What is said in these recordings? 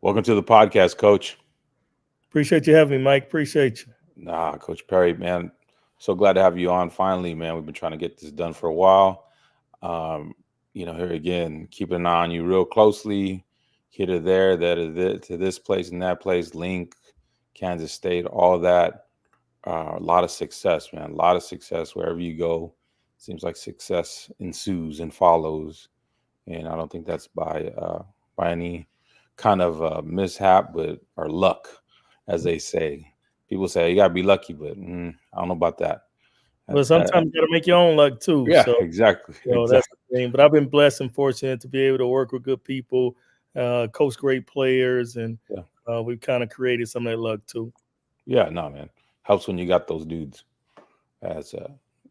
Welcome to the podcast, Coach. Appreciate you having me, Mike. Appreciate you. Nah, Coach Perry, man. So glad to have you on finally, man. We've been trying to get this done for a while. Um, here again, keeping an eye on you real closely, here to there, to this place and that place, Link, Kansas State, all of that. A lot of success, man. A lot of success wherever you go. Seems like success ensues and follows, and I don't think that's by any kind of mishap, but or luck, as they say. People say you gotta be lucky, but I don't know about that. Well, That sometimes you got to make your own luck too. yeah, So, exactly, that's exactly. the thing. But I've been blessed and fortunate to be able to work with good people, coach great players, and Yeah, we've kind of created some of that luck too. yeah. No, man, helps when you got those dudes. As uh,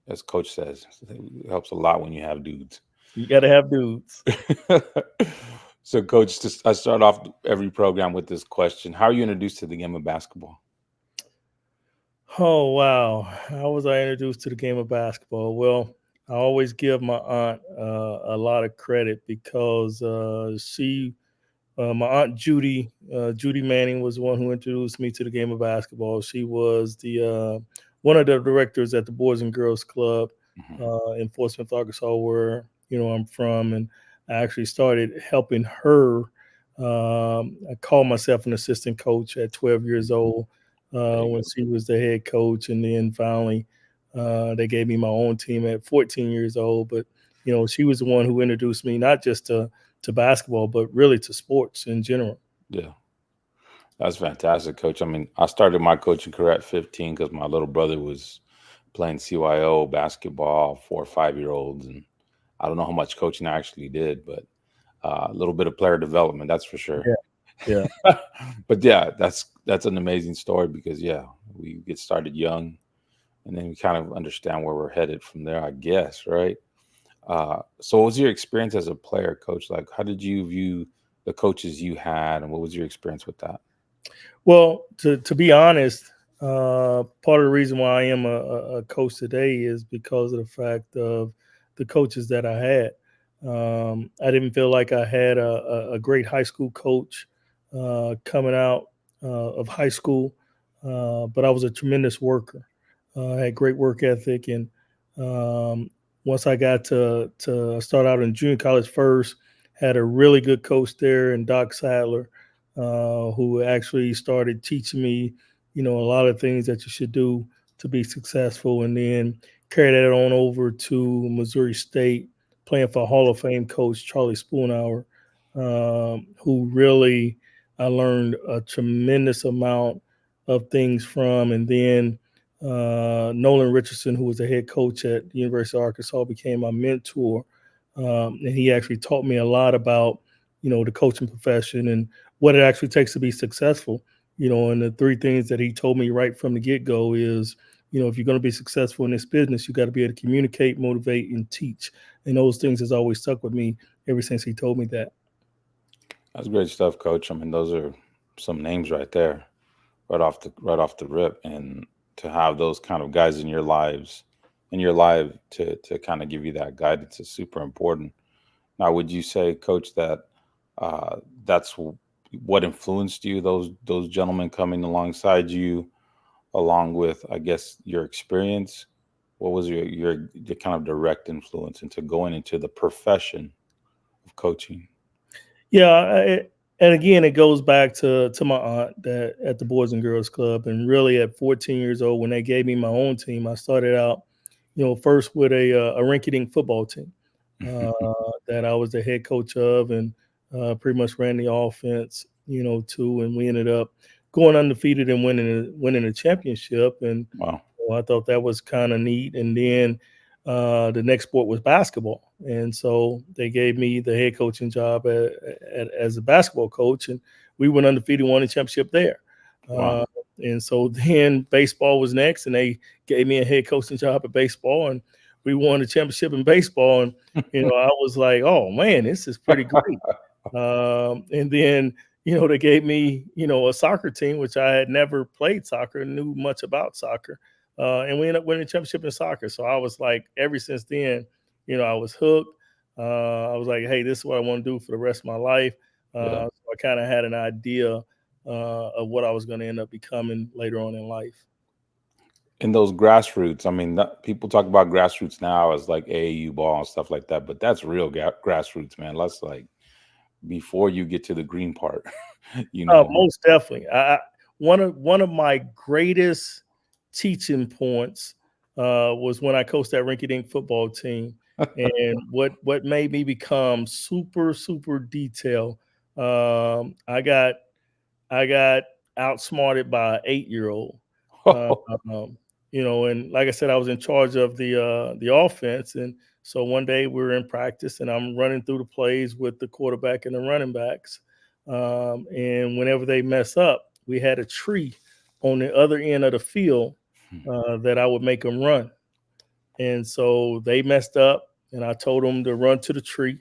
as Coach says, it helps a lot when you have dudes. You got to have dudes. So, Coach, I start off every program with this question: how are you introduced to the game of basketball? Oh wow, how was I introduced to the game of basketball? Well, I always give my aunt a lot of credit because my aunt Judy Manning was the one who introduced me to the game of basketball. She was the one of the directors at the Boys and Girls Club Mhm. in Fort Smith, Arkansas, where I'm from, and I actually started helping her. I called myself an assistant coach at 12 years old There you when go. she was the head coach, and then finally they gave me my own team at 14 years old. But she was the one who introduced me not just to basketball, but really to sports in general. Yeah. That's fantastic, Coach. I mean, I started my coaching career at 15 because my little brother was playing CYO basketball, 4 or 5 year olds, and I don't know how much coaching I actually did, but a little bit of player development, that's for sure. Yeah, yeah. But yeah, that's an amazing story because yeah, we get started young, and then we kind of understand where we're headed from there, I guess, right? So, what was your experience as a player, Coach? Like, how did you view the coaches you had, and what was your experience with that? Well, to be honest, part of the reason why I am a coach today is because of the fact of the coaches that I had. I didn't feel like I had a great high school coach coming out of high school, but I was a tremendous worker. I had great work ethic, and um, once I got to start out in junior college first, had a really good coach there, and Doc Sadler, who actually started teaching me, a lot of things that you should do to be successful, and then carried that on over to Missouri State, playing for Hall of Fame coach Charlie Spoonhour, who really I learned a tremendous amount of things from, and then Nolan Richardson, who was the head coach at the University of Arkansas, became my mentor, and he actually taught me a lot about the coaching profession and what it actually takes to be successful. And the three things that he told me right from the get go is, if you're going to be successful in this business, you got to be able to communicate, motivate, and teach. And those things has always stuck with me ever since he told me that. That's great stuff, Coach. I mean, those are some names right there, right off the rip, and to have those kind of guys in your life to kind of give you that guidance is super important. Now, would you say, Coach, that uh, that's what influenced you? Those gentlemen coming alongside you, along with, I guess, your experience. What was your kind of direct influence into going into the profession of coaching? Yeah, and again, it goes back to my aunt that at the Boys and Girls Club, and really at 14 years old, when they gave me my own team, I started out, first with a rinky-dink football team uh, that I was the head coach of, and pretty much ran the offense, too, and we ended up going undefeated and winning a championship, and Wow. I thought that was kind of neat. And then the next sport was basketball. And so they gave me the head coaching job as a basketball coach. And we went undefeated, won the championship there. Wow. Uh, and so then baseball was next, and they gave me a head coaching job at baseball. And we won the championship in baseball. And, I was like, oh, man, this is pretty great. And then, they gave me, a soccer team, which I had never played soccer, knew much about soccer. And we ended up winning the championship in soccer. So I was like, ever since then, I was hooked. I was like, hey, this is what I want to do for the rest of my life. Yeah. So I kind of had an idea of what I was going to end up becoming later on in life. In those grassroots, I mean, people talk about grassroots now as like AAU ball and stuff like that, but that's real grassroots, man. That's like before you get to the green part, you know. Most definitely. One of my greatest teaching points was when I coached that rinky-dink football team, and what made me become super detailed. I got outsmarted by an 8-year old. Uh, um, and like I said, I was in charge of the offense, and so one day we were in practice, and I'm running through the plays with the quarterback and the running backs. And whenever they mess up, we had a tree on the other end of the field that I would make them run. And so they messed up, and I told them to run to the tree,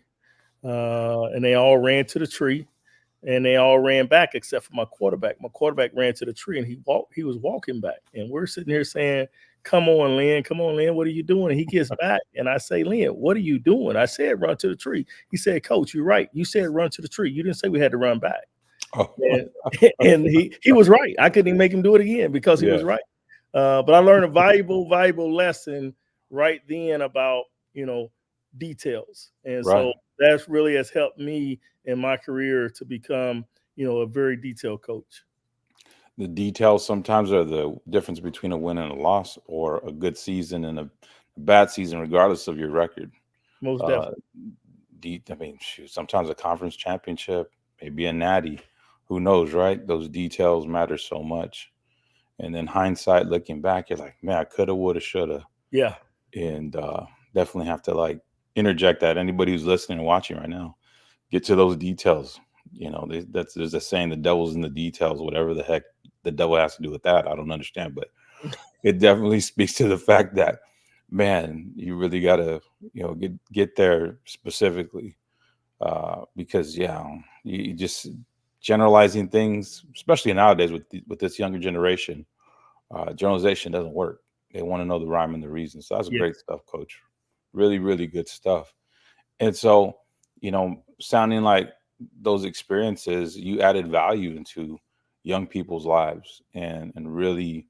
and they all ran to the tree, and they all ran back except for my quarterback. My quarterback ran to the tree, and he was walking back, and we're sitting here saying, "Come on, Lynn, come on, Lynn, what are you doing?" And he gets back, and I say, "Lynn, what are you doing?" I said, "Run to the tree." He said, "Coach, you're right. You said run to the tree. You didn't say we had to run back." Oh, And and he was right. I couldn't even make him do it again because he yeah, was right. But I learned a valuable lesson right then about details, and right. so that's really has helped me in my career to become a very detailed coach. The details sometimes are the difference between a win and a loss, or a good season and a bad season, regardless of your record. Most Uh, definitely. I mean, shoot, sometimes a conference championship, maybe a natty, who knows, right? Those details matter so much. And then hindsight, looking back, you're like, man, I coulda, woulda, shoulda, Yeah. and definitely have to like interject that. Anybody who's listening and watching right now, get to those details. You know, there's a saying, the devil's in the details. Whatever the heck the devil has to do with that, I don't understand, but it definitely speaks to the fact that, man, you really gotta, get there specifically, because yeah, you just generalizing things, especially nowadays with with this younger generation, generalization doesn't work. They want to know the rhyme and the reason. So that's Yeah. great stuff, Coach. Really, really good stuff. And so, sounding like those experiences, you added value into young people's lives, and really,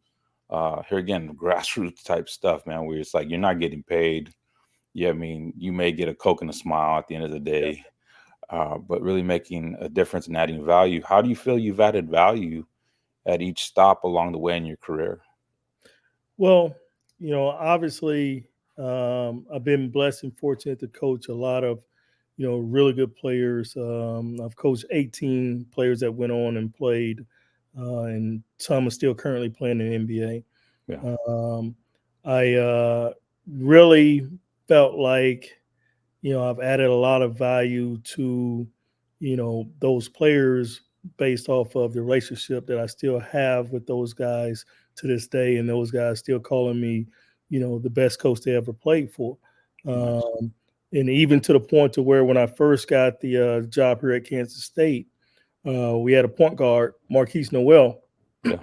here again, grassroots type stuff, man, where it's like you're not getting paid. Yeah, I mean, you may get a Coke and a smile at the end of the Yeah. day, but really making a difference and adding value. How do you feel you've added value at each stop along the way in your career? Well, obviously, I've been blessed and fortunate to coach a lot of, really good players. I've coached 18 players that went on and played, and some are still currently playing in the Yeah, NBA. I really felt like I've added a lot of value to, those players based off of the relationship that I still have with those guys to this day, and those guys still calling me, the best coach they ever played for. nice. Um, and even to the point to where when I first got the job here at Kansas State, we had a point guard, Marquise Noel, Yeah,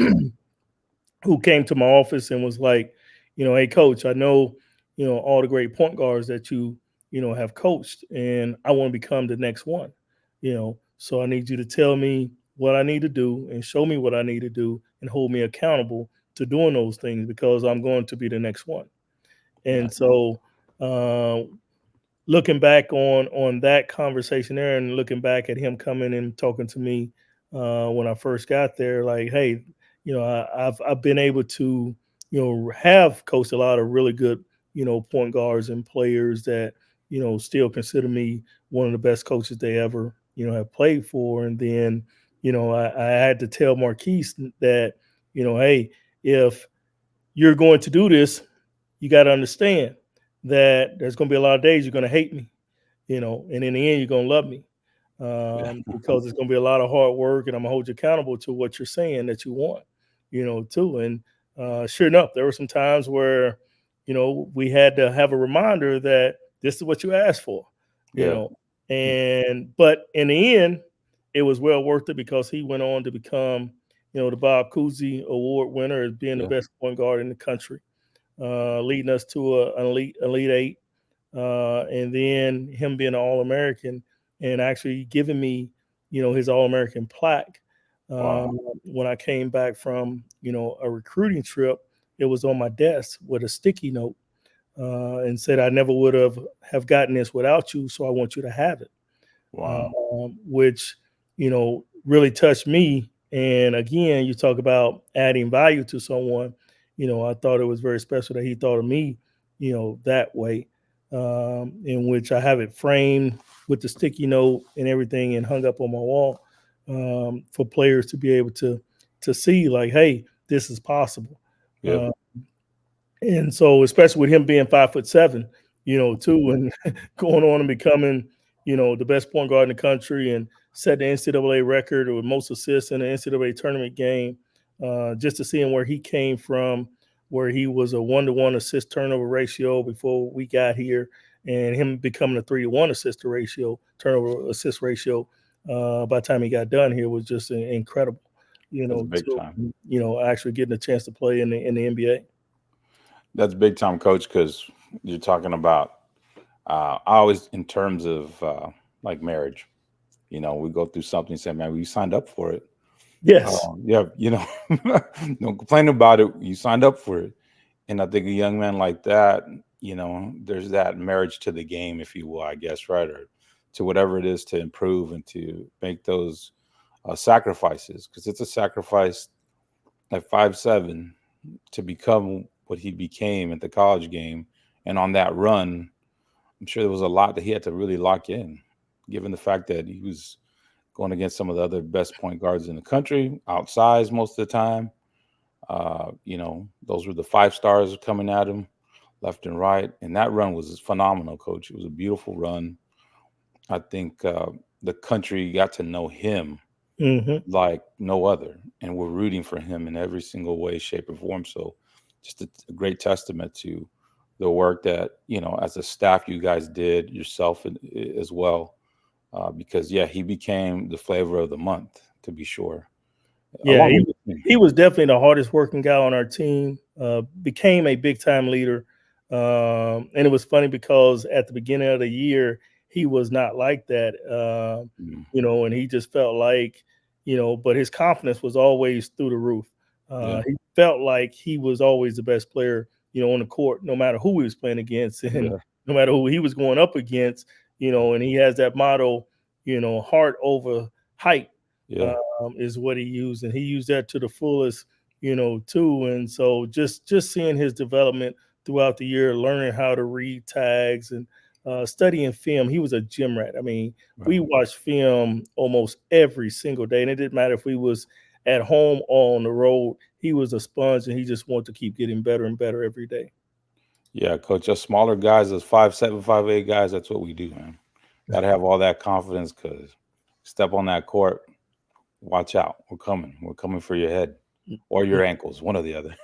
who came to my office and was like, hey coach, I know, all the great point guards that you have coached, and I want to become the next one. So I need you to tell me what I need to do and show me what I need to do and hold me accountable to doing those things because I'm going to be the next one. And nice. so uh, looking back on that conversation there and looking back at him coming and talking to me when I first got there, like, hey, I've been able to have coached a lot of really good point guards and players that still consider me one of the best coaches they ever have played for. And then I had to tell Marquise that hey, if you're going to do this, you got to understand that there's going to be a lot of days you're going to hate me, and in the end, you're gonna love me Yeah, because it's gonna be a lot of hard work, and I'm gonna hold you accountable to what you're saying that you want, too. And sure enough, there were some times where, we had to have a reminder that this is what you asked for, you yeah, know. And but in the end, it was well worth it because he went on to become, the Bob Cousy Award winner as being the yeah. best point guard in the country, leading us to an elite eight, and then him being an All American and actually giving me, his All-American plaque. Wow. When I came back from, a recruiting trip, it was on my desk with a sticky note, and said, "I never would have gotten this without you, so I want you to have it." Wow. Which really touched me. And again, you talk about adding value to someone. I thought it was very special that he thought of me, that way. In which I have it framed with the sticky note and everything, and hung up on my wall, for players to be able to see, like, hey, this is possible. Yep. Uh, and so, especially with him being 5'7", too, and going on and becoming, the best point guard in the country, and set the NCAA record with most assists in the NCAA tournament game. Just to see him where he came from, where he was a 1-to-1 assist turnover ratio before we got here, and him becoming a 3-to-1 turnover assist ratio, by the time he got done here, was just incredible. That's big To time. actually getting a chance to play in the NBA. That's big time, coach, because you're talking about, I always, in terms of like marriage, we go through something and say, man, we signed up for it. Yes. Yeah, don't complain about it. You signed up for it. And I think a young man like that, there's that marriage to the game, if you will, I guess, right? Or to whatever it is to improve and to make those sacrifices, because it's a sacrifice at 5'7" to become what he became at the college game. And on that run, I'm sure there was a lot that he had to really lock in, given the fact that he was going against some of the other best point guards in the country, outsized most of the time. Those were the five stars coming at him left and right. And that run was phenomenal, coach. It was a beautiful run. I think the country got to know him Hmm. like no other, and we're rooting for him in every single way, shape, or form. So, just a great testament to the work that as a staff, you guys did yourself as well. Because yeah, he became the flavor of the month, to be sure, Yeah, along he with was the team. he was definitely the hardest working guy on our team. Became a big time leader, and it was funny because at the beginning of the year he was not like that, Mm, and he just felt like, but his confidence was always through the roof. yeah, He felt like he was always the best player, on the court, no matter who he was playing against, and yeah, no matter who he was going up against. And he has that motto, heart over height, yeah, is what he used, and he used that to the fullest, too. And so just seeing his development throughout the year, learning how to read tags, and studying film. He was a gym rat. I mean, we wow. watched film almost every single day, and it didn't matter if we was at home or on the road. He was a sponge, and he just wanted to keep getting better and better every day. Yeah, coach. Us smaller guys, those 5'7", 5'8" guys. That's what we do, man. Got to have all that confidence, because step on that court, watch out. We're coming. We're coming for your head or your ankles, one or the other.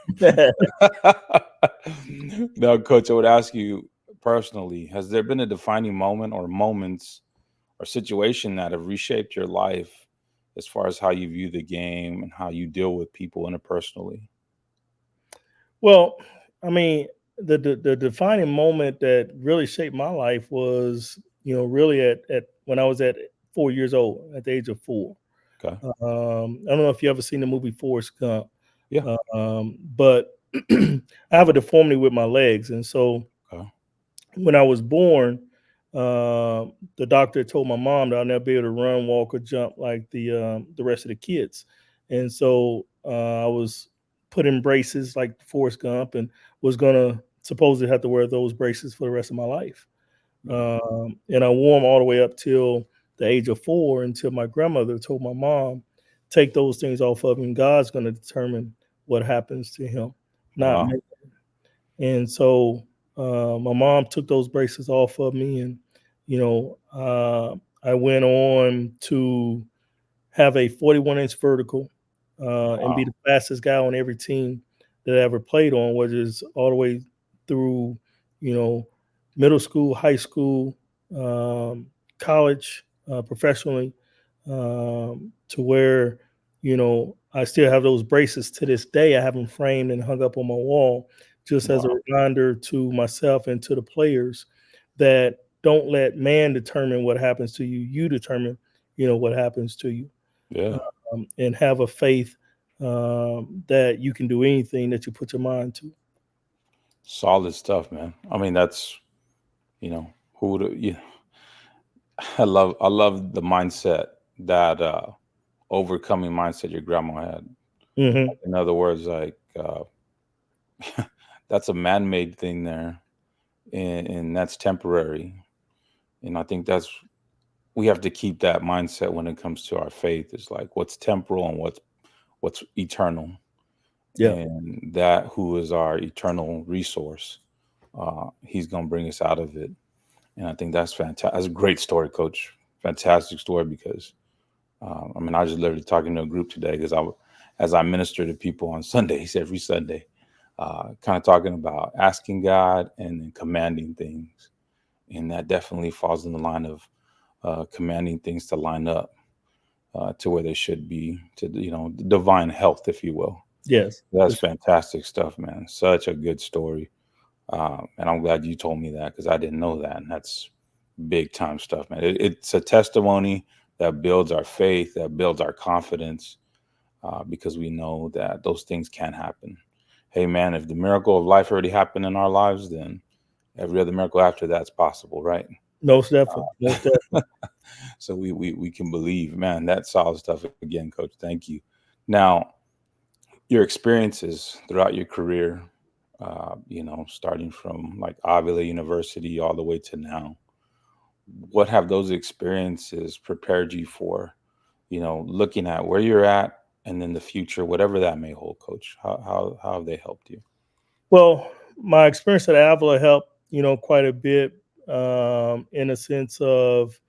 Now, coach, I would ask you personally, has there been a defining moment or moments or situation that have reshaped your life as far as how you view the game and how you deal with people interpersonally? Well, I mean, the defining moment that really shaped my life was, really at when I was at 4 years old, at the age of 4. Okay. I don't know if you ever seen the movie Forrest Gump, Yeah. but I have a deformity with my legs, and so Okay. when I was born, the doctor told my mom that I'll never be able to run, walk, or jump like the rest of the kids. And so I was put in braces like Forrest Gump, and was gonna supposedly have to wear those braces for the rest of my life. Wow. And I wore them all the way up till the age of 4, until my grandmother told my mom, "Take those things off of him. God's going to determine what happens to him, not Wow. me." And so my mom took those braces off of me, and I went on to have a 41-inch vertical, and be Wow. the fastest guy on every team that I ever played on, whether it's all the way through, you know, middle school, high school, college, professionally, to where, I still have those braces to this day. I have them framed and hung up on my wall, just as a Wow. reminder to myself and to the players that don't let man determine what happens to you. You determine, what happens to you, Yeah. and have a faith that you can do anything that you put your mind to. Solid stuff, man. I mean, that's, who would, I love the mindset, that overcoming mindset your grandma had. Hmm. In other words, like, that's a man-made thing there, and that's temporary. And I think that's we have to keep that mindset when it comes to our faith. It's like what's temporal and what's eternal, Yeah. and that who is our eternal resource. He's gonna bring us out of it, and I think that's fantastic. That's a great story, Coach. Fantastic story because I mean, I was just literally talking to a group today because as I minister to people on Sundays, every Sunday, kind of talking about asking God and then commanding things, and that definitely falls in the line of commanding things to line up to where they should be, to divine health, if you will. Yes. That's fantastic stuff, man. Such a good story, and I'm glad you told me that because I didn't know that, and that's big time stuff, man. It's a testimony that builds our faith, that builds our confidence, because we know that those things can happen. Hey, man, if the miracle of life already happened in our lives, then every other miracle after that's possible, right? Most definitely. Most definitely. So we can believe, man. That's solid stuff again, Coach. Thank you. Now, your experiences throughout your career, starting from like Avila University all the way to now, what have those experiences prepared you for? Looking at where you're at and then the future, whatever that may hold, Coach. How have they helped you? Well, my experience at Avila helped, quite a bit, in a sense of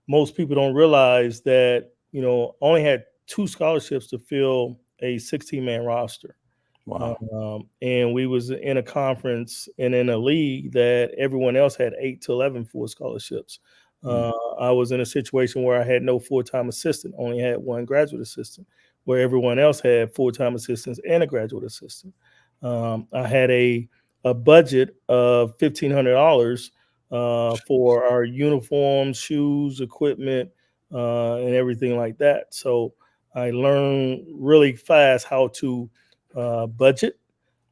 most people don't realize that, I only had two scholarships to fill a 16-man roster. Wow. And we was in a conference and in a league that everyone else had 8 to 11 full scholarships. Mm. I was in a situation where I had no full-time assistant, only had one graduate assistant, where everyone else had full-time assistants and a graduate assistant. I had a budget of $1,500 for our uniforms, shoes, equipment, and everything like that. So I learned really fast how to budget,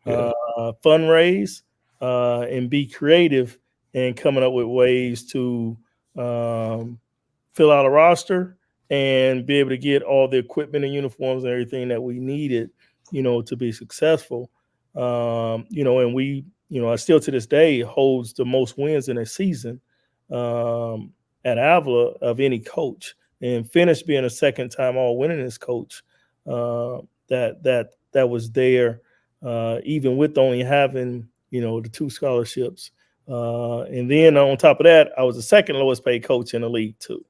Yeah. fundraise, and be creative and coming up with ways to um, fill out a roster and be able to get all the equipment and uniforms and everything that we needed, to be successful. And I still to this day holds the most wins in a season um, at Avila of any coach, and finished being a second time all winningest coach that was there, even with only having the two scholarships. And then on top of that, I was the second lowest paid coach in the league too.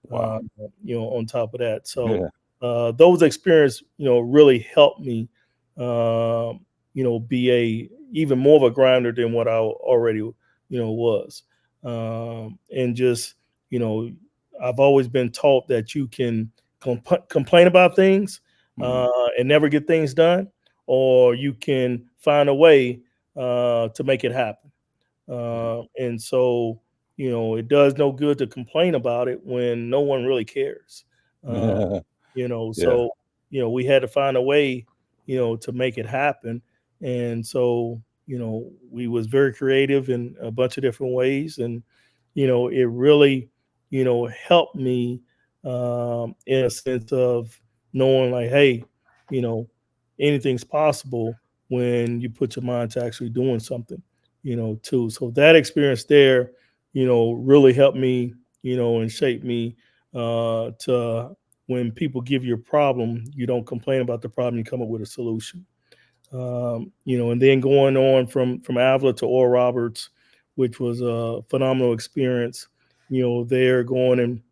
Wow. On top of that, so Yeah. those experience really helped me, be a even more of a grinder than what I already was, and just you know, I've always been taught that you can complain about things Mm. and never get things done, or you can find a way to make it happen. And so, it does no good to complain about it when no one really cares. Uh, Yeah. Yeah. so, we had to find a way, to make it happen. And so, we was very creative in a bunch of different ways. And, it really, helped me in a sense of knowing like, hey, you know, anything's possible when you put your mind to actually doing something, too. So that experience there, really helped me, and shaped me to when people give you a problem, you don't complain about the problem, you come up with a solution. And then going on from Avila to Oral Roberts, which was a phenomenal experience, there going and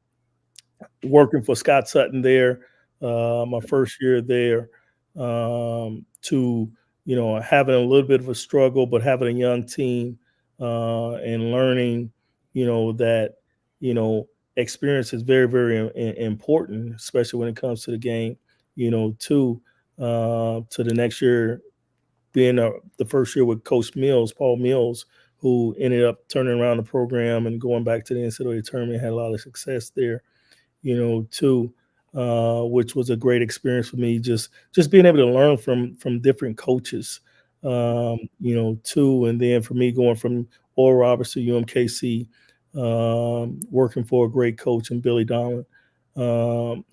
working for Scott Sutton there, my first year there, to having a little bit of a struggle, but having a young team and learning, that you know experience is very very important, especially when it comes to the game. To the next year being the first year with Coach Mills, Paul Mills, who ended up turning around the program and going back to the NCAA tournament, had a lot of success there, too, which was a great experience for me. Just being able to learn from different coaches, too, and then for me going from Oral Roberts to UMKC, working for a great coach in Billy Donlin,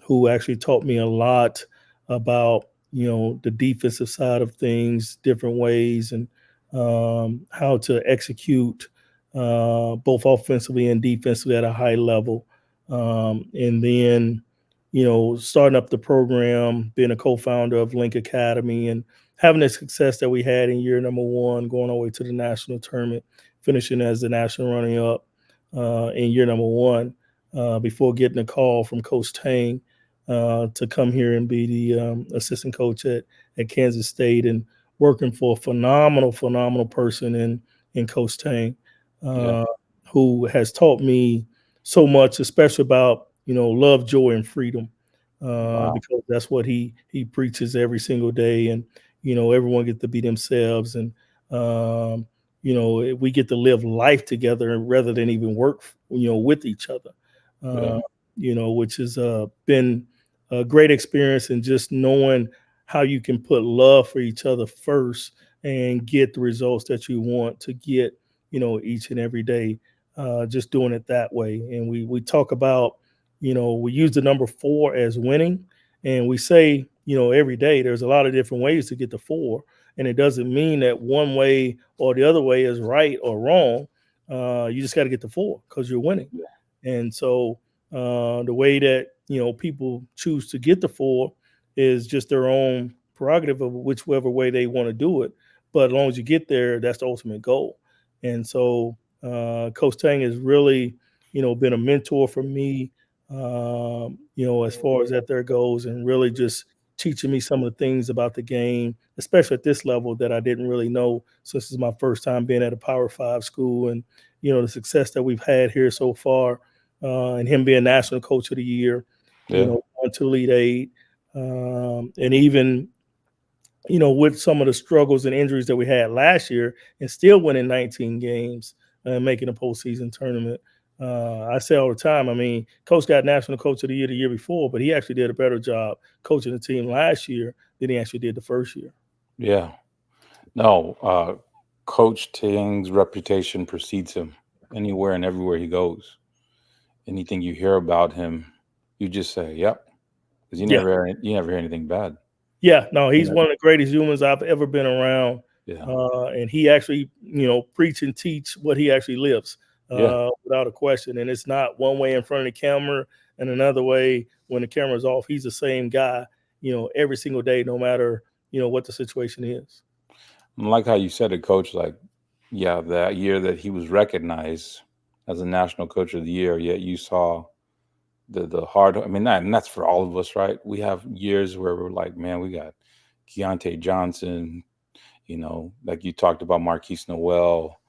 who actually taught me a lot about the defensive side of things, different ways, and how to execute both offensively and defensively at a high level. And then, starting up the program, being a co-founder of Link Academy, and having the success that we had in year number one, going all the way to the national tournament, finishing as the national running up in year number one, before getting a call from Coach Tang to come here and be the assistant coach at Kansas State, and working for a phenomenal person in Coach Tang, Yeah. uh, who has taught me so much, especially about love, joy, and freedom, Wow. because that's what he preaches every single day, and everyone get to be themselves, and we get to live life together rather than even work with each other, Yeah. uh, which has been a great experience, and just knowing how you can put love for each other first and get the results that you want to get, each and every day. Just doing it that way. And we talk about, we use the number four as winning, and we say, every day there's a lot of different ways to get to four, and it doesn't mean that one way or the other way is right or wrong. You just got to get to four because you're winning. Yeah. And so the way that people choose to get the four is just their own prerogative of whichever way they want to do it. But as long as you get there, that's the ultimate goal. And so Coach Tang has really, been a mentor for me, as far as that there goes, and really just teaching me some of the things about the game, especially at this level that I didn't really know since it's my first time being at a Power Five school, and the success that we've had here so far, and him being National Coach of the Year, Yeah. going to Elite Eight, and even with some of the struggles and injuries that we had last year, and still winning 19 games and making a postseason tournament. I say all the time, I mean, Coach got National Coach of the year before, but he actually did a better job coaching the team last year than he actually did the first year. Yeah. No, Coach Tang's reputation precedes him anywhere and everywhere he goes. Anything you hear about him, you just say, "Yep," because Yeah. you never hear anything bad. Yeah, no, You he's know? one of the greatest humans I've ever been around, Yeah. and he actually, preach and teach what he actually lives, Yeah. without a question. And it's not one way in front of the camera and another way when the camera's off. He's the same guy, every single day, no matter what the situation is. I like how you said it, Coach. Like, yeah, that year that he was recognized as a National Coach of the Year, yet you saw the hard. I mean, and that's for all of us, right? We have years where we're like, man, we got Keontae Johnson, like you talked about Marquise Noel,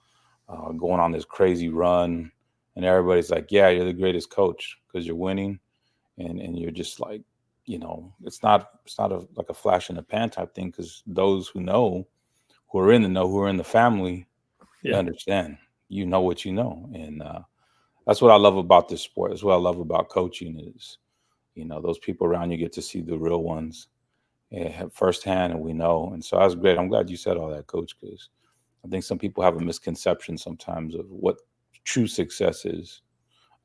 going on this crazy run, and everybody's like, "Yeah, you're the greatest coach because you're winning," and you're just like, it's not like a flash in the pan type thing because those who are in the know, who are in the family, they Yeah. understand. You know what you know, and that's what I love about this sport. That's what I love about coaching is, those people around you get to see the real ones firsthand, and we know. And so that's great. I'm glad you said all that, Coach, because I think some people have a misconception sometimes of what true success is,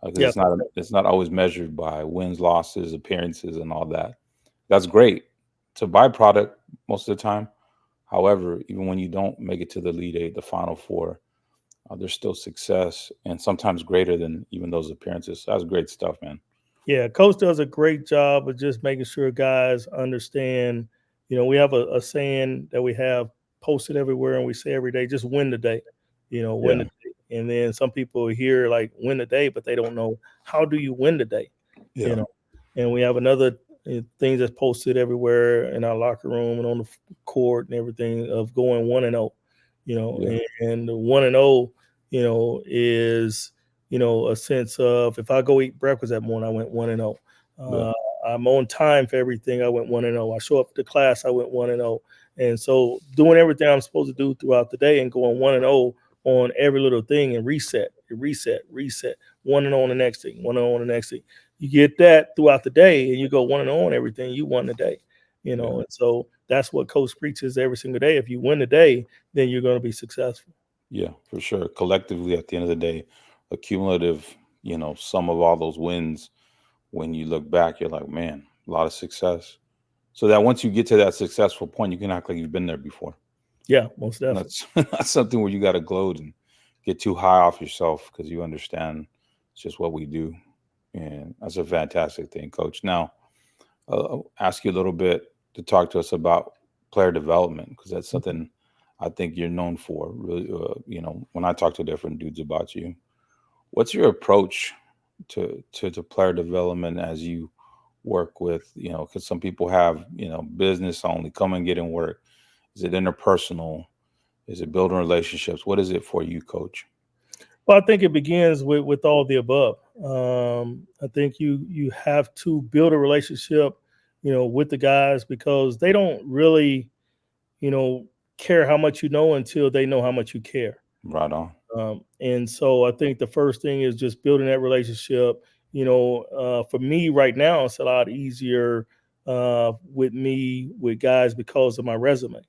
because Yeah. it's not always measured by wins, losses, appearances, and all that. That's great. It's a byproduct most of the time. However, even when you don't make it to the Elite Eight, the Final Four, there's still success, and sometimes greater than even those appearances. So that's great stuff, man. Yeah, coach does a great job of just making sure guys understand. We have a saying that we have posted everywhere, and we say every day, just win the day. Win Yeah, the day. And then some people hear like win the day, but they don't know how do you win the day. yeah, You know, and we have another thing that's posted everywhere in our locker room and on the court and everything of going 1-0. yeah, And the 1-0, is a sense of if I go eat breakfast that morning, I went 1-0. yeah, Uh, I'm on time for everything. I went 1-0. I show up to class. I went 1-0. And so doing everything I'm supposed to do throughout the day and going 1-0 on every little thing and reset, reset, reset, 1-0 on the next thing, 1-0 on the next thing. You get that throughout the day, and you go 1-0 on everything. You won the day, Yeah. and so that's what Coach preaches every single day. If you win the day, then you're going to be successful. Yeah, for sure. Collectively, at the end of the day, a cumulative, sum of all those wins, when you look back, you're like, man, a lot of success. So that once you get to that successful point, you can act like you've been there before. Yeah, most And definitely. that's not something where you got to gloat and get too high off yourself, because you understand it's just what we do. And that's a fantastic thing, Coach. Now, I'll ask you a little bit to talk to us about player development, because that's Mhm. something I think you're known for. Really, when I talk to different dudes about you, what's your approach to player development as you work with, because some people have, business only, come and get in work. Is it interpersonal? Is it building relationships? What is it for you, Coach? Well, I think it begins with all the above. I think you have to build a relationship, with the guys because they don't really, you know, care how much you know until they know how much you care. Right on. And so I think the first thing is just building that relationship. For me right now, it's a lot easier with me with guys because of my resume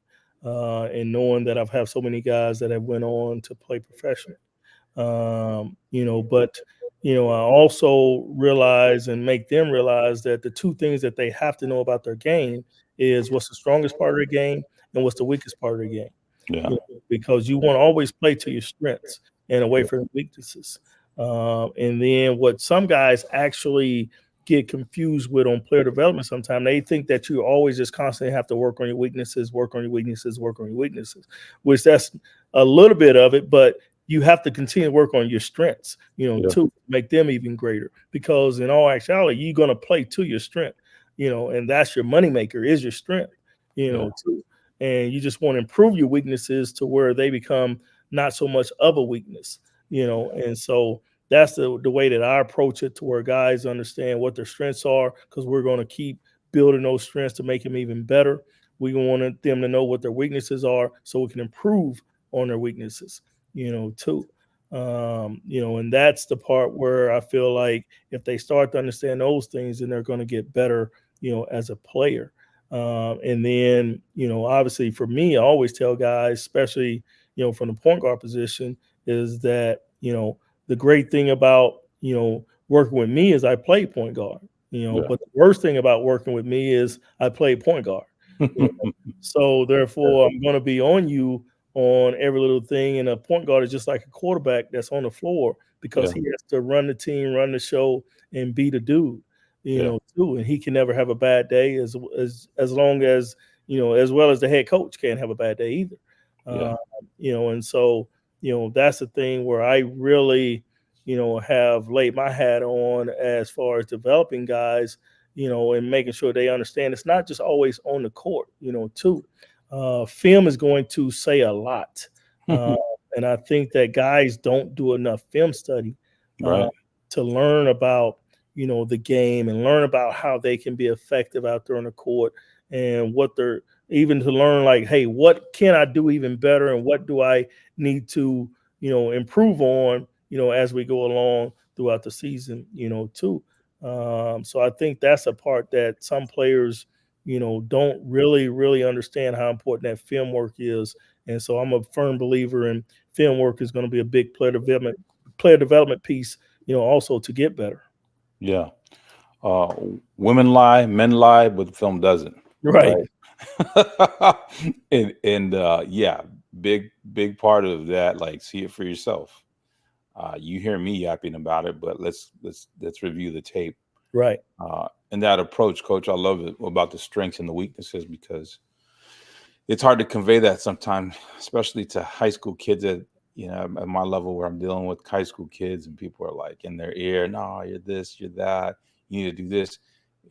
and knowing that I've had so many guys that have went on to play professional. But I also realize and make them realize that the two things that they have to know about their game is what's the strongest part of the game and what's the weakest part of the game. Yeah. Because you want to always play to your strengths and away Yeah. from weaknesses. And then what some guys actually get confused with on player development sometimes they think that you always just constantly have to work on your weaknesses, work on your weaknesses, work on your weaknesses, which that's a little bit of it, but you have to continue to work on your strengths, Yeah. to make them even greater. Because in all actuality, you're going to play to your strength, and that's your moneymaker is your strength, Yeah. too. And you just want to improve your weaknesses to where they become not so much of a weakness, And so that's the way that I approach it to where guys understand what their strengths are because we're going to keep building those strengths to make them even better. We want them to know what their weaknesses are so we can improve on their weaknesses, too. And that's the part where I feel like if they start to understand those things, then they're going to get better, as a player. And then, obviously for me, I always tell guys, especially, from the point guard position, is that, the great thing about, working with me is I play point guard, Yeah. but the worst thing about working with me is I play point guard. You know? So therefore, I'm going to be on you on every little thing. And a point guard is just like a quarterback that's on the floor because Yeah. he has to run the team, run the show, and be the dude, Yeah. too. And he can never have a bad day as long as, as well as the head coach can't have a bad day either. Yeah. Uh, and so, that's the thing where I really, have laid my hat on as far as developing guys, and making sure they understand it's not just always on the court, too. Film is going to say a lot. Uh, and I think that guys don't do enough film study uh, Right. to learn about, the game and learn about how they can be effective out there on the court and what they're even to learn like, hey, what can I do even better and what do I need to, improve on, as we go along throughout the season, too. So I think that's a part that some players, don't really understand how important that film work is. And so I'm a firm believer in film work is going to be a big player development piece, also to get better. Yeah. Uh, Women lie, men lie, but the film doesn't. Right. Right. And yeah, big part of that. Like, see it for yourself. You hear me yapping about it, but let's review the tape. Right. And that approach, Coach, I love it about the strengths and the weaknesses, because it's hard to convey that sometimes, especially to high school kids at my level, where I'm dealing with high school kids and people are like in their ear, no, you're this, you're that, you need to do this.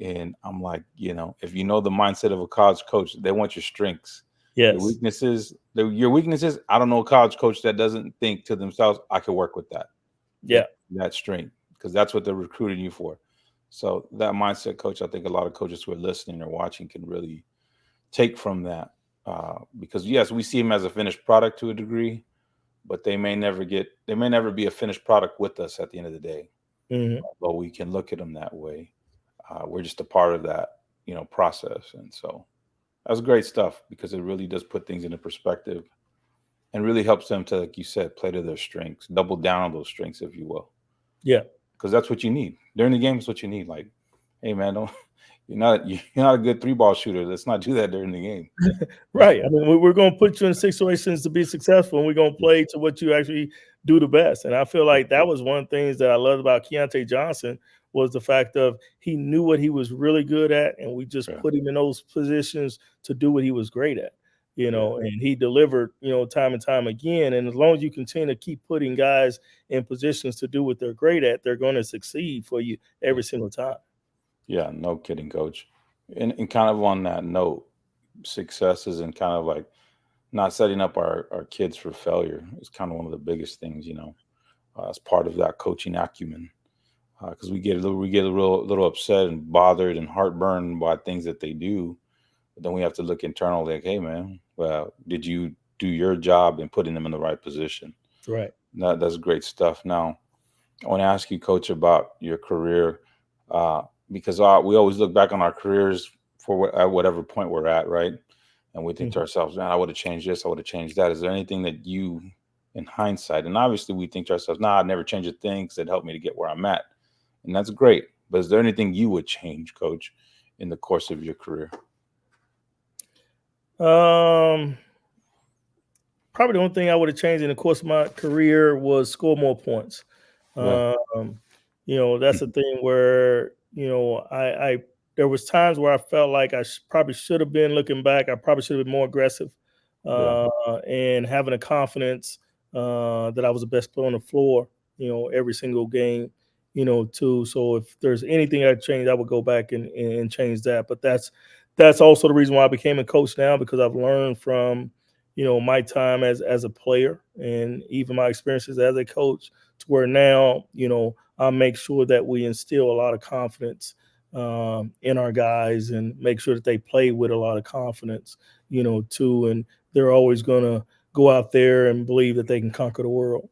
And I'm like, if you know the mindset of a college coach, they want your strengths. Your Yes. weaknesses, your weaknesses. I don't know a college coach that doesn't think to themselves, I could work with that. Get Yeah. that strength, because that's what they're recruiting you for. So that mindset, Coach, I think a lot of coaches who are listening or watching can really take from that. Because yes, we see them as a finished product to a degree, but they may never be a finished product with us at the end of the day. Mhm. but we can look at them that way. We're just a part of that, process. And so that's great stuff because it really does put things into perspective and really helps them to, like you said, play to their strengths, double down on those strengths, if you will, Yeah. because that's what you need during the game. Is what you need. Like, hey man, don't you're not a good three ball shooter. Let's not do that during the game. Right. I mean, we're going to put you in situations to be successful, and we're going to play to what you actually do the best. And I feel like that was one of the things that I loved about Keontae Johnson was the fact of he knew what he was really good at, and we just Yeah, put him in those positions to do what he was great at. yeah, And he delivered, time and time again. And as long as you continue to keep putting guys in positions to do what they're great at, they're going to succeed for you yeah, every single time. yeah. No kidding, coach. And kind of on that note, success is in kind of like not setting up our kids for failure is kind of one of the biggest things, as part of that coaching acumen. Because we get a little upset and bothered and heartburned by things that they do, but then we have to look internally, like, hey man, well, did you do your job in putting them in the right position? Right. That's great stuff. Now, I want to ask you, Coach, about your career, uh, because we always look back on our careers at whatever point we're at, right? And we think to Mhm. ourselves, man, I would have changed this, I would have changed that. Is there anything that you, in hindsight, and obviously we think to ourselves, nah, I'd never change a thing because it helped me to get where I'm at, and that's great. But is there anything you would change, Coach, in the course of your career? Um, Probably the only thing I would have changed in the course of my career was score more points. Yeah, Um, that's the thing where I there was times where I felt like probably should have been looking back. I probably should have been more aggressive yeah, and having a confidence that I was the best player on the floor. Every single game. Too. So if there's anything I'd change, I would go back and change that. But that's also the reason why I became a coach now because I've learned from my time as a player and even my experiences as a coach to where now I make sure that we instill a lot of confidence in our guys and make sure that they play with a lot of confidence too, and they're always going to go out there and believe that they can conquer the world.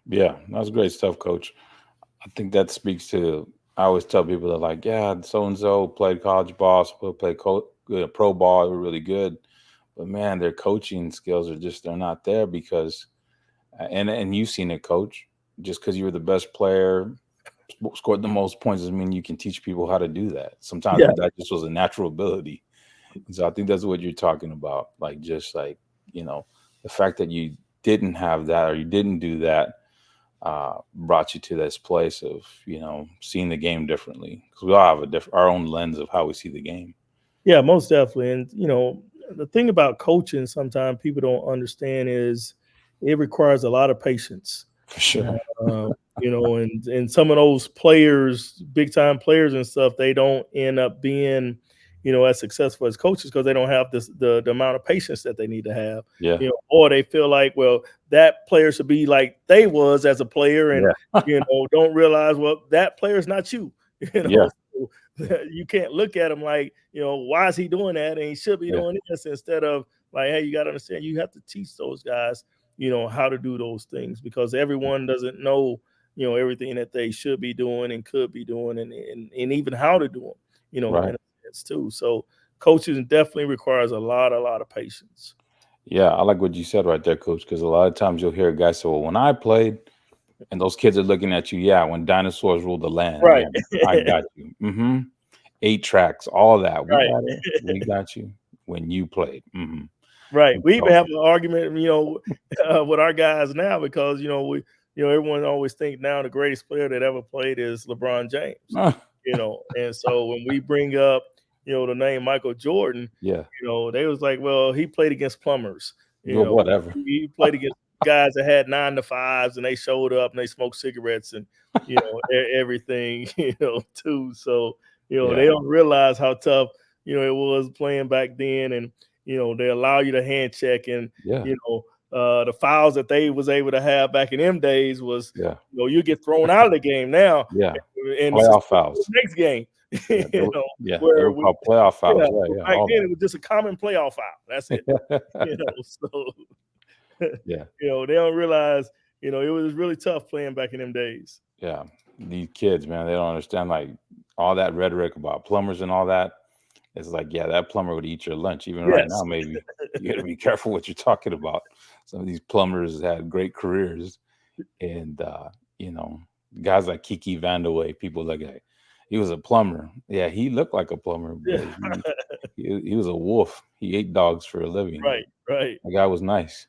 yeah. That's great stuff, Coach. I think that speaks to. I always tell people that, like, yeah, so and so played college ball, so played pro ball, they were really good, but man, their coaching skills are just they're not there because, and you've seen it, Coach. Just because you were the best player, scored the most points, doesn't mean you can teach people how to do that. Sometimes Yeah. that just was a natural ability. And so I think that's what you're talking about, like just like you know the fact that you didn't have that or you didn't do that brought you to this place of seeing the game differently because we all have our own lens of how we see the game. Yeah, most definitely. And the thing about coaching sometimes people don't understand is it requires a lot of patience. For sure. Uh, and some of those players, big time players and stuff, they don't end up being, as successful as coaches because they don't have the amount of patience that they need to have. Yeah. Or they feel like, well, that player should be like they was as a player, and Yeah. don't realize, well, that player's not you. You Yeah. know, so Yeah. you can't look at him like, why is he doing that? And he should be Yeah. doing this instead of like, hey, you got to understand, you have to teach those guys how to do those things because everyone doesn't know, everything that they should be doing and could be doing and even how to do them, in Right. a sense too. So coaching definitely requires a lot of patience. Yeah. I like what you said right there, Coach, because a lot of times you'll hear a guy say, well, when I played, and those kids are looking at you, yeah, when dinosaurs ruled the land. Right. Yeah. I got you. Eight tracks, all that. We Right. got it. We got you when you played. Right. And We even so, have an argument, with our guys now because everyone always think now the greatest player that ever played is LeBron James. And so when we bring up, the name Michael Jordan, yeah. they was like, well, he played against plumbers. You Well, know, whatever. he played against guys that had 9 to 5s and they showed up and they smoked cigarettes and everything, too. So Yeah. they don't realize how tough it was playing back then, and they allow you to hand check, and Yeah. the fouls that they was able to have back in them days was Yeah. you get thrown out of the game now Yeah. and Playoff suspended for fouls. the next game. Yeah, you know, they where were we called playoff yeah, fouls. Yeah, but yeah, back all then it was just a common playoff foul. That's it. that. So Yeah, they don't realize it was really tough playing back in them days. yeah. these kids, man, they don't understand like all that rhetoric about plumbers and all that. It's like, yeah, that plumber would eat your lunch. Even right now, Yes. maybe you got to be careful what you're talking about. Some of these plumbers had great careers, and you know, guys like Kiki Vandeweghe, people like that. He was a plumber. Yeah, he looked like a plumber, Yeah. but he was a wolf. He ate dogs for a living. Right. Right. The guy was nice.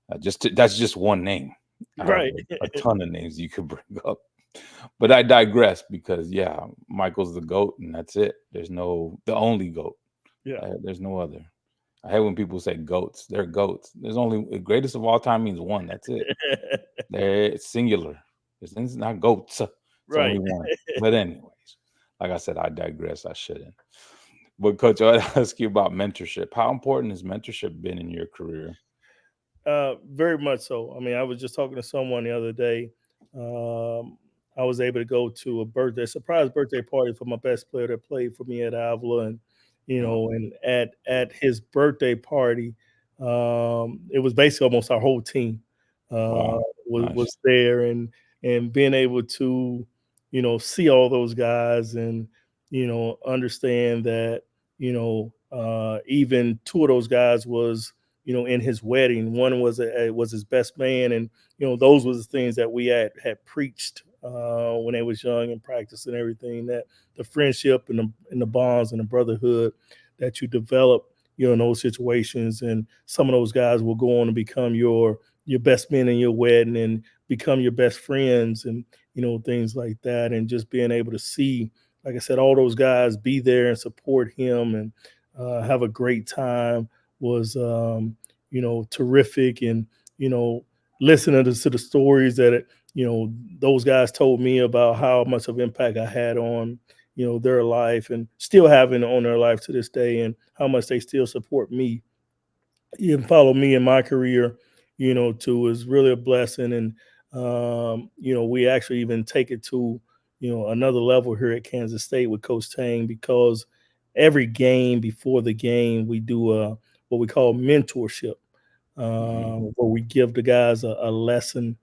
That's just one name out of Right. a ton of names you could bring up. But I digress because yeah, Michael's the goat, and that's it. There's no the only goat. Yeah. There's no other. I hate when people say goats. They're goats. There's only the greatest of all time means one. That's it. It's singular. It's not goats. It's only Right. one. But anyways, like I said, I digress. I shouldn't. But coach, I'd ask you about mentorship. How important has mentorship been in your career? Very much so. I mean, I was just talking to someone the other day. Um, I was able to go to a surprise birthday party for my best player that played for me at Avila, and Oh, and at his birthday party, it was basically almost our whole team uh, wow, nice. was there, and being able to see all those guys and understand that even two of those guys was in his wedding. One was his best man, and those was the things that we had preached when they was young and practice and everything. That the friendship and the bonds and the brotherhood that you develop, in those situations, and some of those guys will go on to become your best men in your wedding and become your best friends, and things like that. And just being able to see, like I said, all those guys be there and support him and have a great time was terrific. And listening to the stories that those guys told me about how much of impact I had on their life and still having on their life to this day, and how much they still support me and follow me in my career, too, is really a blessing. And we actually even take it to another level here at Kansas State with Coach Tang, because every game before the game we do what we call mentorship, Hmm. where we give the guys a lesson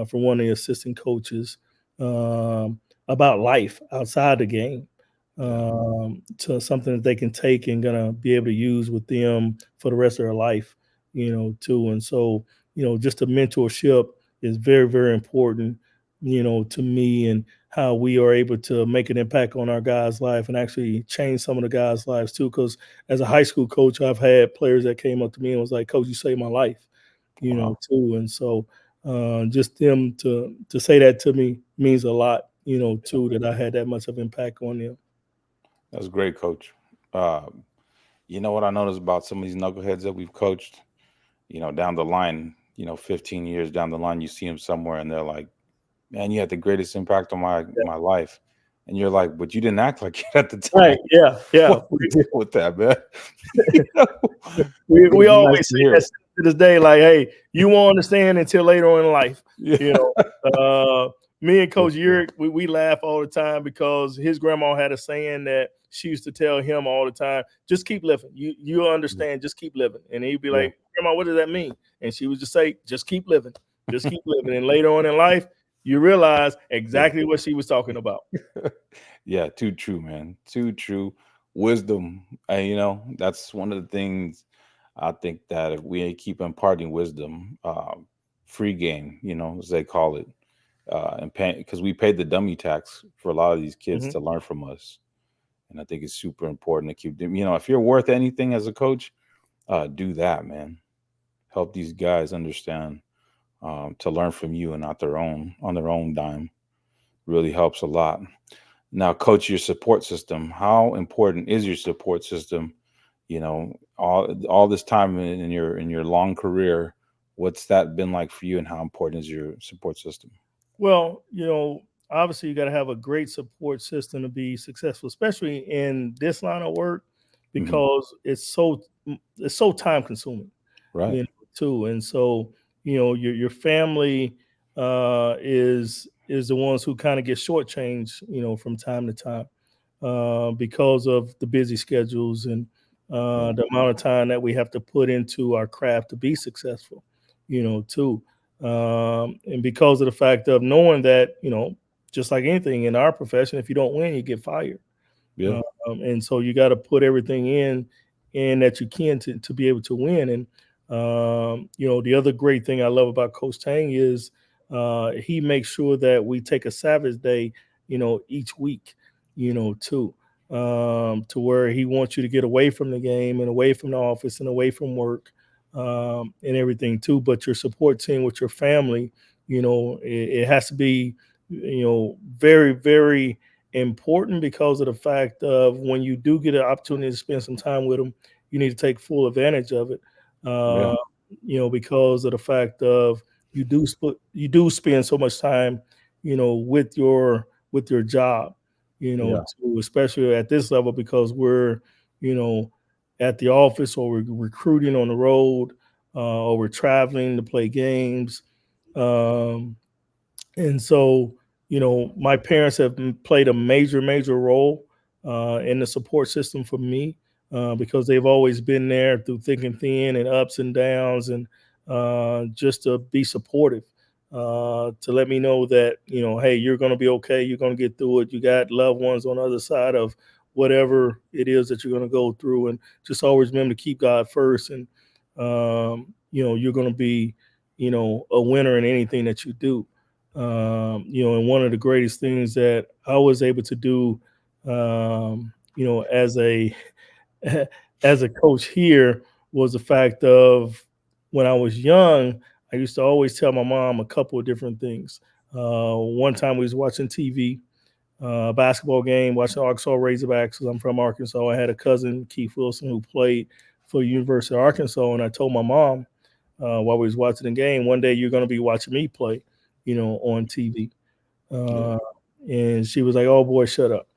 from one of the assistant coaches um, about life outside the game, Yeah, to something that they can take and gonna be able to use with them for the rest of their life, too. And so, just a mentorship is very, very important, to me, and how we are able to make an impact on our guys' life and actually change some of the guys' lives too. Because as a high school coach, I've had players that came up to me and was like, "Coach, you saved my life," wow, too. And so, just them to say that to me means a lot, yeah, too. That I had that much of impact on them. that's great, coach. Uh, you know what I noticed about some of these knuckleheads that we've coached? Down the line, 15 years down the line, you see them somewhere, and they're like, "Man, you had the greatest impact on my life," and you're like, "But you didn't act like it at the time." Right. Yeah. Yeah. What's the deal with that, man? You know? But We it's nice always to say hear that it. to this day, like, hey, you won't understand until later on in life. You Yeah. know, me and That's Coach true. Urick, we laugh all the time because his grandma had a saying that she used to tell him all the time: "Just keep living. You'll Yeah. understand. Just keep living." And he'd be Yeah. like, "Grandma, what does that mean?" And she would just say, "Just keep living. Just keep living." And later on in life, you realize Yeah. exactly what she was talking about. Yeah, too true, man. Too true. Wisdom. And that's one of the things I think that if we keep imparting wisdom, free game, as they call it, and pay because we paid the dummy tax for a lot of these kids Mhm. to learn from us. And I think it's super important to keep them. If you're worth anything as a coach, do that, man. Help these guys understand to learn from you and not their own dime. Really helps a lot. Now, coach, your support system. How important is your support system? All this time in your long career, what's that been like for you, and how important is your support system? Well, obviously you got to have a great support system to be successful, especially in this line of work, Hmm. because it's so time consuming, Right. too. And so, your family is the ones who kind of get shortchanged, from time to time, because of the busy schedules and Yeah. the amount of time that we have to put into our craft to be successful, too. And because of the fact of knowing that, just like anything in our profession, if you don't win, you get fired. Yeah. And so you got to put everything in that you can to be able to win. And the other great thing I love about Coach Tang is he makes sure that we take a Sabbath day, each week, too, to where he wants you to get away from the game and away from the office and away from work, and everything too. But your support team with your family, it has to be, very, very important, because of the fact of when you do get an opportunity to spend some time with them, you need to take full advantage of it. Yeah. Uh, because of the fact of you do spend so much time, with your job, Yeah. too, especially at this level, because we're, you know, at the office, or we're recruiting on the road, or we're traveling to play games. Um, and so, my parents have played a major, major role in the support system for me, because they've always been there through thick and thin and ups and downs, and just to be supportive, to let me know that, hey, you're going to be okay. You're going to get through it. You got loved ones on the other side of whatever it is that you're going to go through, and just always remember to keep God first. And, you're going to be, a winner in anything that you do. And one of the greatest things that I was able to do, as a as a coach here, was the fact of, when I was young, I used to always tell my mom a couple of different things. One time we was watching TV, basketball game, watching Arkansas Razorbacks, because I'm from Arkansas. I had a cousin, Keith Wilson, who played for the University of Arkansas, and I told my mom, while we was watching the game, one day you're going to be watching me play, on TV. Yeah. Uh, and she was like, "Oh boy, shut up,"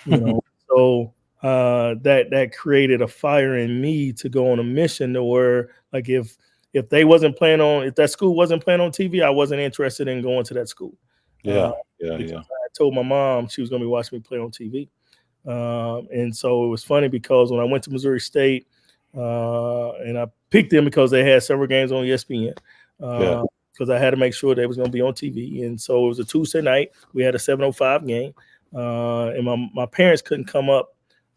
you know. So that created a fire in me to go on a mission, to where, like, if that school wasn't playing on TV, I wasn't interested in going to that school, uh, Yeah. Yeah. because Yeah. I told my mom she was going to be watching me play on TV. And so it was funny, because when I went to Missouri State, and I picked them because they had several games on ESPN, Yeah. because I had to make sure they was going to be on TV. And so it was a Tuesday night. We had a 7:05 game, and my parents couldn't come up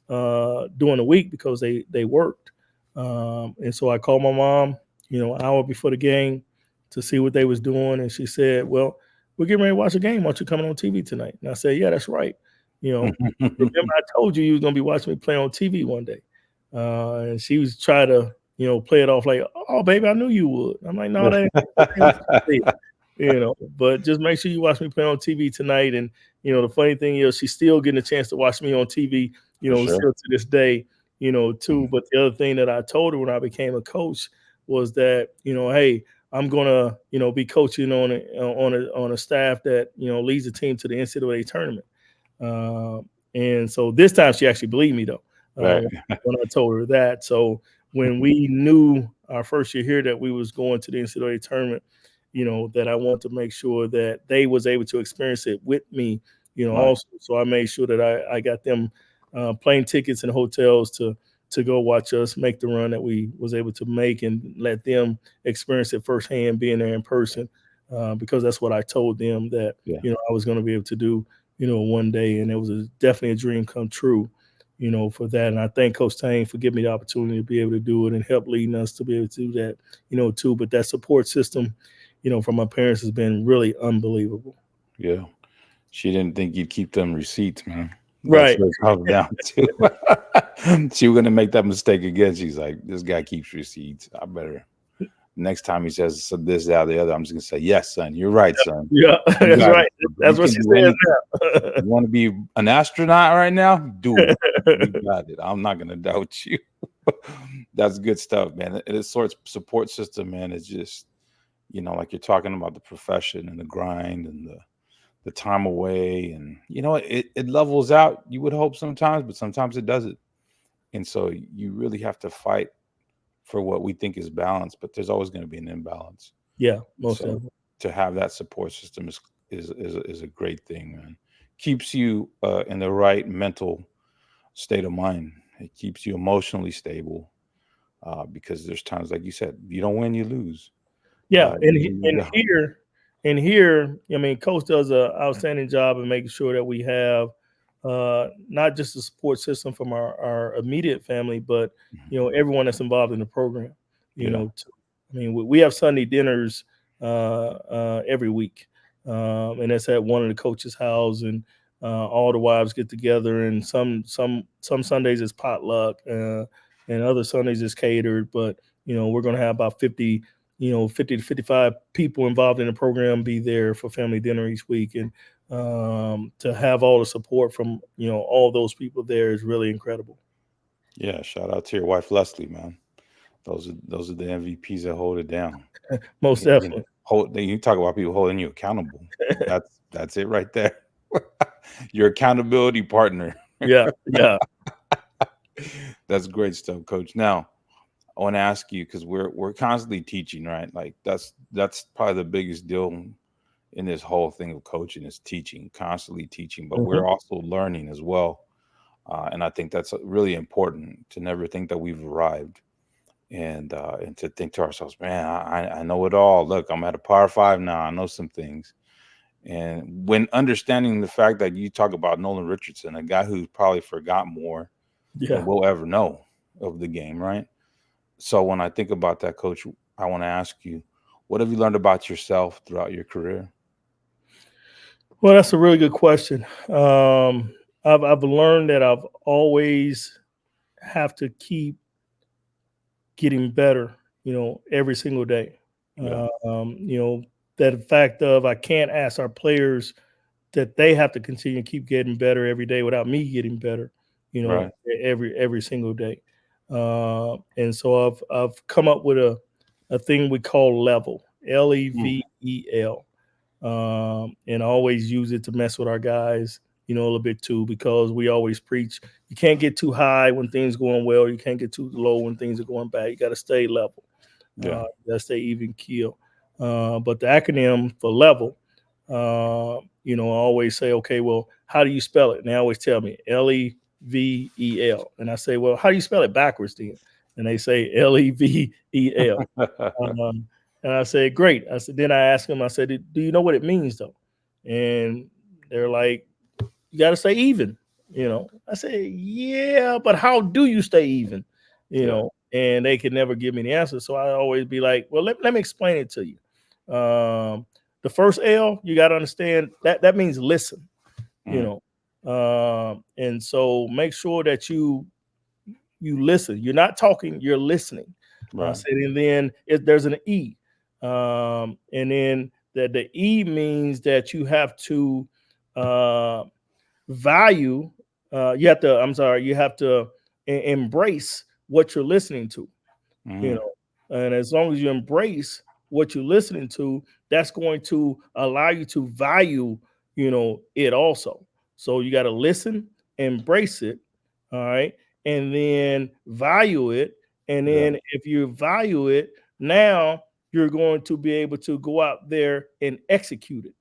during the week because they worked. And so I called my mom, an hour before the game, to see what they was doing, and she said, "Well, we're getting ready to watch a game. Why don't you coming on TV tonight?" And I said, "Yeah, that's right. You know, remember I told you you was gonna be watching me play on TV one day." And she was trying to, play it off like, "Oh, baby, I knew you would." I'm like, "No, that ain't what she said." But just make sure you watch me play on TV tonight. And the funny thing is, she's still getting a chance to watch me on TV, For sure. still to this day, too. But the other thing that I told her when I became a coach was that, hey, I'm gonna, be coaching on a staff that, leads the team to the NCAA tournament. And so this time she actually believed me, though, Right. when I told her that. So when we knew our first year here that we was going to the NCAA tournament, that I want to make sure that they was able to experience it with me, Right. also. So I made sure that I got them plane tickets and hotels to go watch us make the run that we was able to make, and let them experience it firsthand, being there in person, because that's what I told them that, Yeah. I was going to be able to do, one day. And it was definitely a dream come true, for that. And I thank Coach Tang for giving me the opportunity to be able to do it, and help leading us to be able to do that, too. But that support system, from my parents, has been really unbelievable. Yeah. She didn't think you'd keep them receipts, man. That's Right. what it comes down to. She was gonna make that mistake again. She's like, "This guy keeps receipts. I better." Next time he says so this, that, or the other, I'm just gonna say, "Yes, son. You're right, son. Yeah, You that's got it. right. You That's what can she do says anything. You want to be an astronaut right now? Do it. You now. got it. I'm not gonna doubt you." That's good stuff, man. It is sort of support system, man. It's just, like you're talking about the profession and the grind and the time away, and it levels out. You would hope sometimes, but sometimes it doesn't. And so you really have to fight for what we think is balance, but there's always going to be an imbalance. Yeah, most So definitely. to have that support system is a great thing, man. Keeps you in the right mental state of mind. It keeps you emotionally stable, because there's times, like you said, you don't win, you lose. Yeah, and You and go. here, And here, I mean, coach does an outstanding job of making sure that we have not just a support system from our immediate family, but Mhm. everyone that's involved in the program. Yeah. I mean, we have Sunday dinners every week, and that's at one of the coaches' house, and all the wives get together, and some Sundays it's potluck, and other Sundays it's catered. But we're going to have about 50 to 55 people involved in the program be there for family dinner each week. And to have all the support from all those people there is really incredible. Yeah. Shout out to your wife, Leslie, man. Those are the MVPs that hold it down. Most definitely. You talk about people holding you accountable. That's it right there. Your accountability partner. Yeah, yeah. That's great stuff, Coach. Now, I want to ask you because we're constantly teaching, right? Like that's probably the biggest deal in this whole thing of coaching is teaching, constantly teaching, but Hmm. we're also learning as well. And I think that's really important to never think that we've arrived and to think to ourselves, man, I know it all. Look, I'm at a Power Five now. I know some things. And when understanding the fact that you talk about Nolan Richardson, a guy who's probably forgot more than Yeah. we'll ever know of the game, right? So when I think about that, Coach, I want to ask you, what have you learned about yourself throughout your career? Well, that's a really good question. I've learned that I've always have to keep getting better, every single day. Yeah. That fact of I can't ask our players that they have to continue to keep getting better every day without me getting better, Right. every single day. And so I've come up with a thing we call level, Mm. Level, and I always use it to mess with our guys, a little bit too, because we always preach you can't get too high when things going well, you can't get too low when things are going bad. You got to stay level, Yeah. you got to stay even keel. But the acronym for level, I always say, okay, well, how do you spell it? And they always tell me Level, and I say, well, how do you spell it backwards then? And they say Level. Um, and I said, great. I said, then I asked him, I said, do you know what it means though? And they're like, you got to stay even. I said, yeah, but how do you stay even? Yeah. And they could never give me the answer. So I always be like, well, let me explain it to you. The first L, you got to understand that means listen, you Mm. know. And so make sure that you listen. You're not talking, you're listening. Right. Said, and then there's an E. And then the E means that you have to uh, value, you have to embrace what you're listening to, you Mm. know. And as long as you embrace what you're listening to, that's going to allow you to value, it also. So you got to listen, embrace it, all right, and then value it. And Yeah. then if you value it, now you're going to be able to go out there and execute it,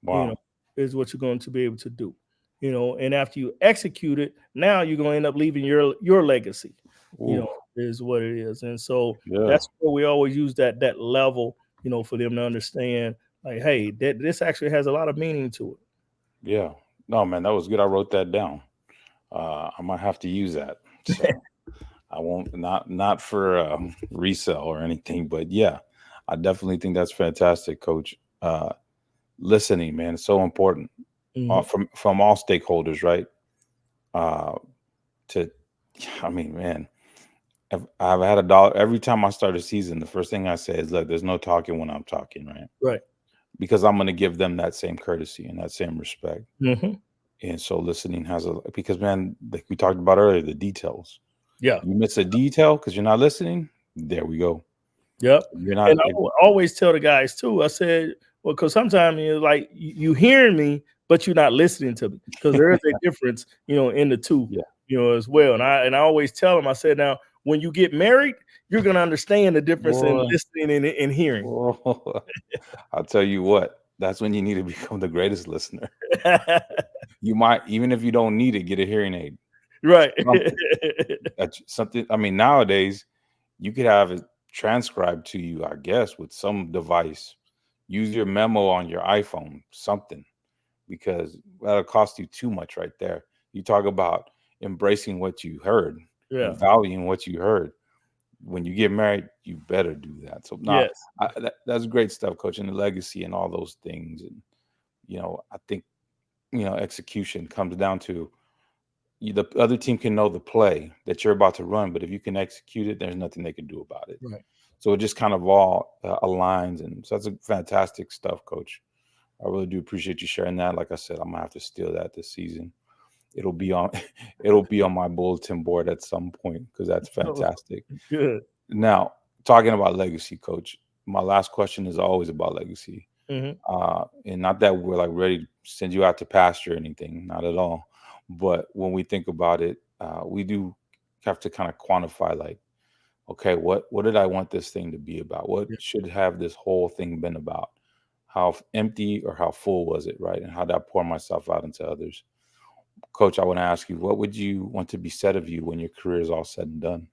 you know, Wow. is what you're going to be able to do. And after you execute it, now you're going to end up leaving your legacy, Ooh. is what it is. And so Yeah. that's where we always use that level, for them to understand, like, hey, this actually has a lot of meaning to it. Yeah. No, man, that was good. I wrote that down. I might have to use that. So I won't not for resale or anything, but yeah, I definitely think that's fantastic, Coach. Listening, man, is so important Hmm. from all stakeholders, right? Uh, to, I mean, man, I've had a dollar every time I start a season. The first thing I say is, "Look, there's no talking when I'm talking, right?" Right. Because I'm going to give them that same courtesy and that same respect. Hmm. And so listening has a because man, like we talked about earlier, the details. Yeah. You miss a detail because you're not listening. There we go. Yep. You're And not. I always tell the guys too. I said, well, because sometimes you're like you hearing me, but you're not listening to me, because there is a difference, in the two, Yeah. as well. And I always tell them, I said, now when you get married, you're gonna understand the difference in Boy, listening and hearing. boy. I'll tell you what. That's when you need to become the greatest listener. You might, even if you don't need it, get a hearing aid. Right. Something. That's something. I mean, nowadays you could have it transcribed to you, I guess, with some device. Use your memo on your iPhone, something, because that'll cost you too much right there. You talk about embracing what you heard Yeah. and valuing what you heard. When you get married, you better do that. So now, Yes. that's great stuff, coach, and the legacy and all those things. And I think execution comes down to the other team can know the play that you're about to run, but if you can execute it, there's nothing they can do about it. Right. So it just kind of all aligns, and so that's a fantastic stuff, coach. I really do appreciate you sharing that. Like I said, I'm gonna have to steal that this season. It'll be on it'll be on my bulletin board at some point because that's Oh, fantastic. good. Now, talking about legacy, coach, my last question is always about legacy. Hmm. And not that we're like ready to send you out to pasture or anything, not at all. But when we think about it, we do have to kind of quantify, like, okay, what did I want this thing to be about? What Yeah. should have this whole thing been about? How empty or how full was it, right? And how did I pour myself out into others? Coach, I want to ask you, what would you want to be said of you when your career is all said and done?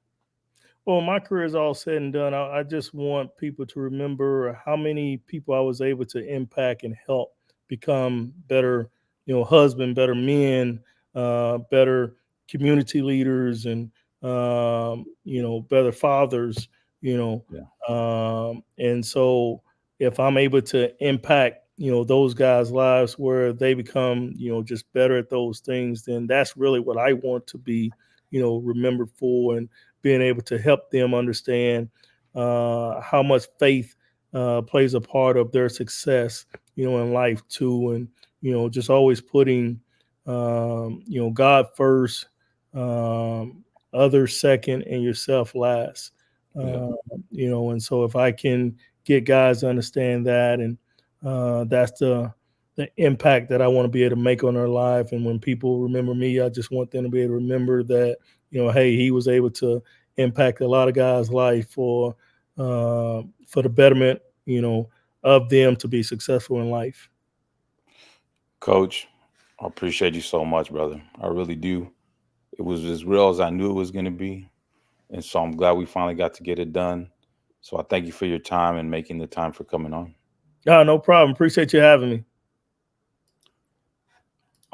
Well, my career is all said and done. I just want people to remember how many people I was able to impact and help become better, husband, better men, better community leaders, and better fathers. You Yeah, and so if I'm able to impact, those guys' lives where they become, just better at those things, then that's really what I want to be, remembered for, and being able to help them understand how much faith plays a part of their success, in life too, and just always putting, God first, others second, and yourself last. yeah. Uh, and so if I can get guys to understand that, and that's the impact that I want to be able to make on their life. And when people remember me, I just want them to be able to remember that, hey, he was able to impact a lot of guys' life for the betterment, of them to be successful in life. Coach, I appreciate you so much, brother. I really do. It was as real as I knew it was going to be. And so I'm glad we finally got to get it done. So I thank you for your time and making the time for coming on. No problem. Appreciate you having me.